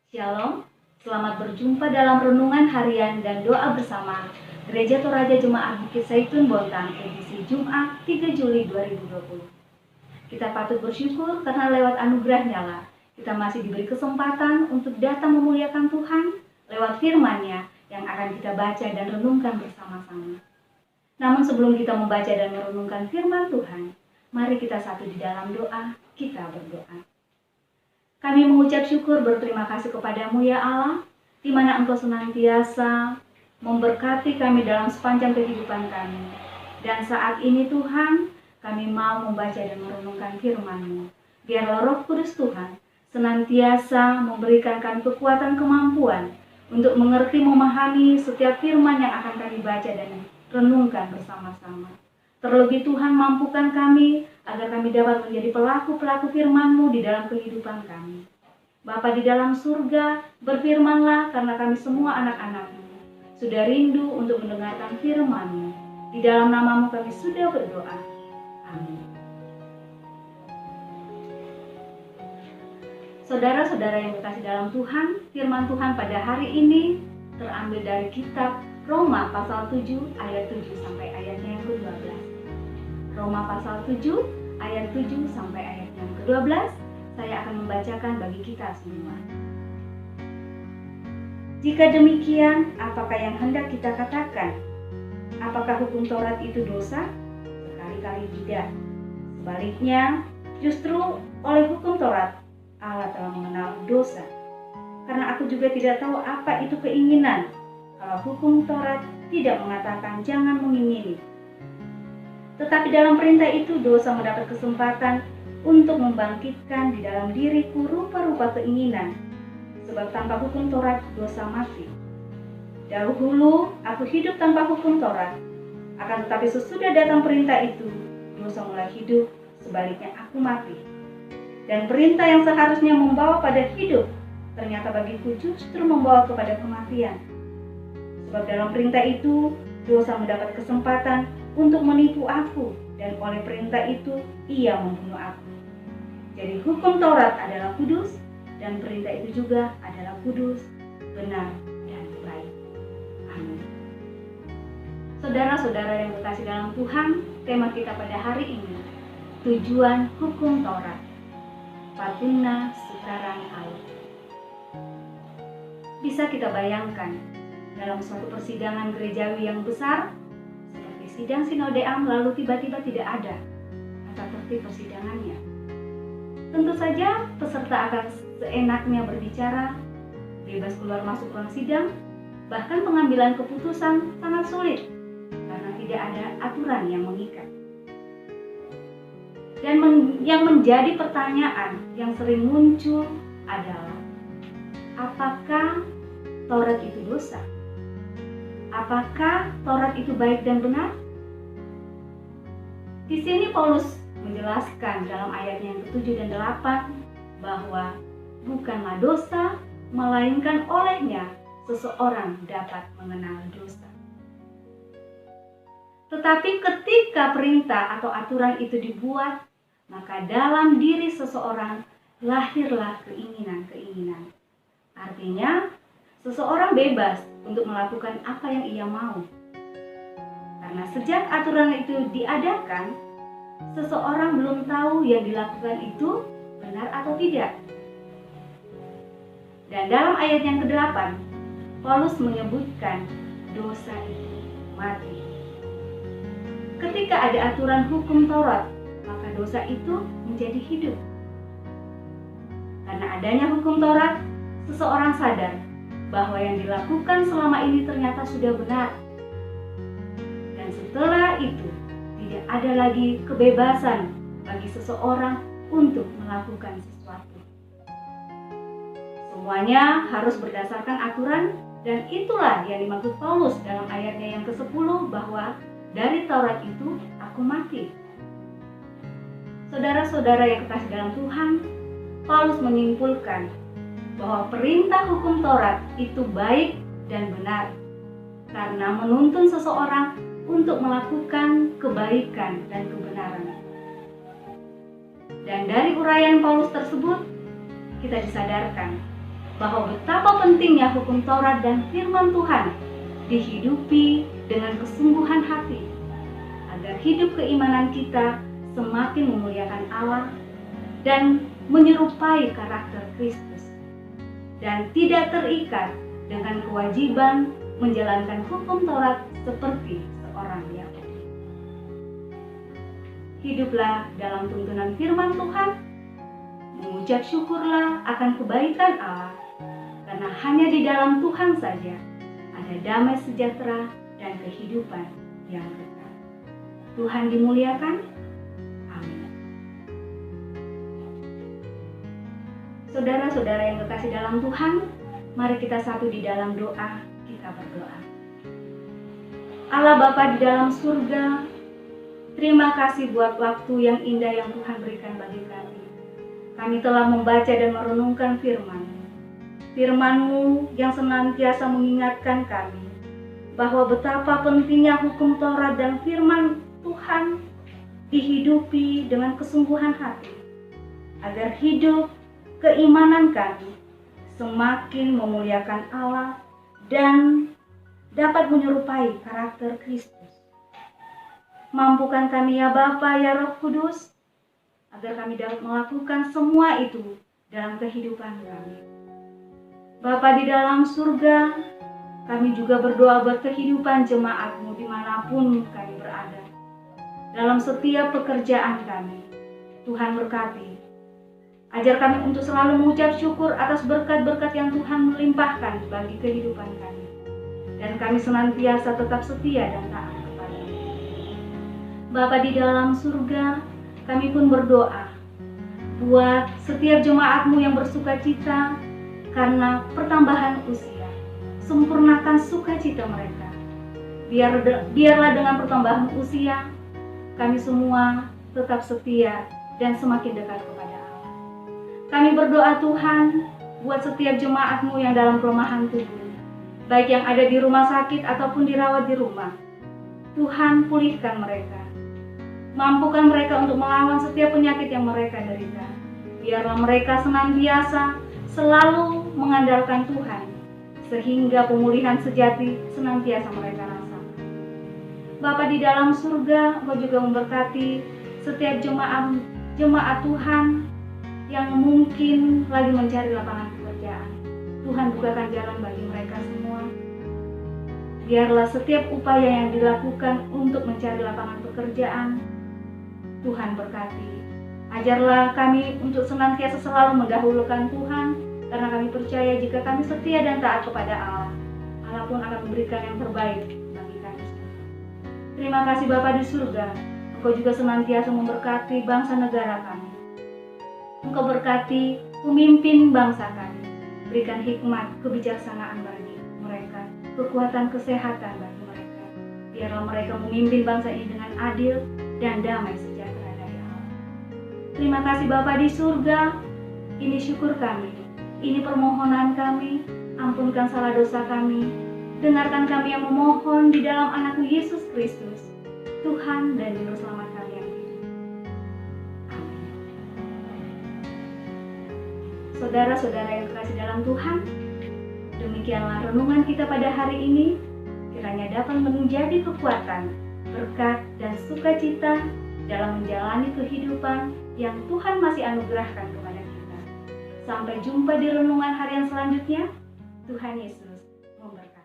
Shalom, selamat berjumpa dalam renungan harian dan doa bersama Gereja Toraja Jemaat Bukit Zaitun Bontang edisi Jumat 3 Juli 2020. Kita patut bersyukur karena lewat anugerah-Nya lah kita masih diberi kesempatan untuk datang memuliakan Tuhan lewat firman-Nya yang akan kita baca dan renungkan bersama-sama. Namun sebelum kita membaca dan merenungkan firman Tuhan, mari kita satu di dalam doa, kita berdoa. Kami mengucap syukur berterima kasih kepadamu ya Allah, di mana Engkau senantiasa memberkati kami dalam sepanjang kehidupan kami. Dan saat ini Tuhan, kami mau membaca dan merenungkan firman-Mu. Biarlah Roh Kudus Tuhan senantiasa memberikan kami kekuatan kemampuan untuk mengerti memahami setiap firman yang akan kami baca dan renungkan bersama-sama. Terlebih Tuhan, mampukan kami agar kami dapat menjadi pelaku-pelaku firman-Mu di dalam kehidupan kami. Bapa di dalam surga, berfirman-Lah karena kami semua anak-anak-Mu sudah rindu untuk mendengarkan firman-Mu. Di dalam nama-Mu kami sudah berdoa. Amin. Saudara-saudara yang kekasih dalam Tuhan, firman Tuhan pada hari ini terambil dari kitab Roma pasal 7 ayat 7 sampai ayatnya yang ke-12. Roma pasal 7 ayat 7 sampai ayat yang ke-12, saya akan membacakan bagi kita semua. Jika demikian, apakah yang hendak kita katakan? Apakah hukum Taurat itu dosa? Sekali-kali tidak. Sebaliknya, justru oleh hukum Taurat, Allah telah mengenal dosa. Karena aku juga tidak tahu apa itu keinginan, kalau hukum Taurat tidak mengatakan jangan mengingini. Tetapi dalam perintah itu dosa mendapat kesempatan untuk membangkitkan di dalam diriku rupa-rupa keinginan. Sebab tanpa hukum Taurat dosa mati. Dahulu aku hidup tanpa hukum Taurat. Akan tetapi sesudah datang perintah itu, dosa mulai hidup, sebaliknya aku mati. Dan perintah yang seharusnya membawa pada hidup, ternyata bagiku justru membawa kepada kematian. Sebab dalam perintah itu, dosa mendapat kesempatan untuk menipu aku, dan oleh perintah itu ia membunuh aku. Jadi hukum Taurat adalah kudus, dan perintah itu juga adalah kudus, benar, dan baik. Amin. Saudara-saudara yang kekasih dalam Tuhan, tema kita pada hari ini, tujuan hukum Taurat. Patina Sukaran Allah. Bisa kita bayangkan, dalam suatu persidangan gerejawi yang besar, seperti sidang sinodeam, lalu tiba-tiba tidak ada tata tertib persidangannya. Tentu saja peserta akan seenaknya berbicara, bebas keluar masuk ruang sidang, bahkan pengambilan keputusan sangat sulit karena tidak ada aturan yang mengikat. Dan yang menjadi pertanyaan yang sering muncul adalah, apakah Taurat itu dosa? Apakah Taurat itu baik dan benar? Di sini Paulus menjelaskan dalam ayatnya yang ke-7 dan 8 bahwa bukanlah dosa, melainkan olehnya seseorang dapat mengenal dosa. Tetapi ketika perintah atau aturan itu dibuat, maka dalam diri seseorang lahirlah keinginan-keinginan. Artinya, seseorang bebas untuk melakukan apa yang ia mau. Karena sejak aturan itu diadakan, seseorang belum tahu yang dilakukan itu benar atau tidak. Dan dalam ayat yang ke-8, Paulus menyebutkan dosa itu mati. Ketika ada aturan hukum Taurat, maka dosa itu menjadi hidup. Karena adanya hukum Taurat, seseorang sadar bahwa yang dilakukan selama ini ternyata sudah benar. Dan setelah itu, tidak ada lagi kebebasan bagi seseorang untuk melakukan sesuatu. Semuanya harus berdasarkan aturan, dan itulah yang dimaksud Paulus dalam ayatnya yang ke-10 bahwa dari Taurat itu aku mati. Saudara-saudara yang kekasih dalam Tuhan, Paulus menyimpulkan bahwa perintah hukum Taurat itu baik dan benar karena menuntun seseorang untuk melakukan kebaikan dan kebenaran. Dan dari uraian Paulus tersebut, kita disadarkan bahwa betapa pentingnya hukum Taurat dan firman Tuhan dihidupi dengan kesungguhan hati, agar hidup keimanan kita semakin memuliakan Allah dan menyerupai karakter Kristus, dan tidak terikat dengan kewajiban menjalankan hukum Taurat seperti seorang Yahudi. Hiduplah dalam tuntunan firman Tuhan, mengucap syukurlah akan kebaikan Allah, karena hanya di dalam Tuhan saja ada damai sejahtera dan kehidupan yang kekal. Tuhan dimuliakan. Amin. Saudara-saudara yang kekasih dalam Tuhan, mari kita satu di dalam doa. Kita berdoa. Allah Bapa di dalam surga, terima kasih buat waktu yang indah yang Tuhan berikan bagi kami. Kami telah membaca dan merenungkan firman-Mu. Firman-Mu yang senantiasa mengingatkan kami bahwa betapa pentingnya hukum Taurat dan firman Tuhan dihidupi dengan kesungguhan hati, agar hidup keimanan kami semakin memuliakan Allah dan dapat menyerupai karakter Kristus. Mampukan kami ya Bapa, ya Roh Kudus, agar kami dapat melakukan semua itu dalam kehidupan kami. Bapa di dalam surga, kami juga berdoa buat kehidupan jemaat-Mu dimanapun kami berada. Dalam setiap pekerjaan kami, Tuhan berkati. Ajar kami untuk selalu mengucap syukur atas berkat-berkat yang Tuhan melimpahkan bagi kehidupan kami. Dan kami senantiasa tetap setia dan taat kepada-Mu. Bapa di dalam surga, kami pun berdoa buat setiap jemaat-Mu yang bersukacita karena pertambahan usia. Sempurnakan sukacita mereka. Biarlah dengan pertambahan usia, kami semua tetap setia dan semakin dekat kepada Allah. Kami berdoa Tuhan buat setiap jemaat-Mu yang dalam kelemahan tubuh, baik yang ada di rumah sakit ataupun dirawat di rumah. Tuhan, pulihkan mereka. Mampukan mereka untuk melawan setiap penyakit yang mereka derita. Biarlah mereka senantiasa selalu mengandalkan Tuhan, sehingga pemulihan sejati senantiasa mereka rasakan. Bapa di dalam surga, Engkau juga memberkati setiap jemaat Tuhan yang mungkin lagi mencari lapangan pekerjaan. Tuhan bukakan jalan bagi mereka semua. Biarlah setiap upaya yang dilakukan untuk mencari lapangan pekerjaan, Tuhan berkati. Ajarlah kami untuk senantiasa selalu mendahulukan Tuhan, karena kami percaya jika kami setia dan taat kepada Allah, Allah pun akan memberikan yang terbaik bagi kami semua. Terima kasih Bapa di surga, Engkau juga senantiasa memberkati bangsa negara kami. Engkau berkati pemimpin bangsa kami, berikan hikmat, kebijaksanaan bagi mereka, kekuatan kesehatan bagi mereka. Biarlah mereka memimpin bangsa ini dengan adil dan damai sejahtera dari Allah. Terima kasih Bapa di surga, ini syukur kami, ini permohonan kami, ampunkan salah dosa kami, dengarkan kami yang memohon di dalam anak-Mu Yesus Kristus, Tuhan dan Juru Selamat kami yang hidup. Amin. Saudara-saudara yang terkasih dalam Tuhan, demikianlah renungan kita pada hari ini, kiranya dapat menjadi kekuatan, berkat, dan sukacita dalam menjalani kehidupan yang Tuhan masih anugerahkan kepada kita. Sampai jumpa di renungan harian selanjutnya. Tuhan Yesus memberkati.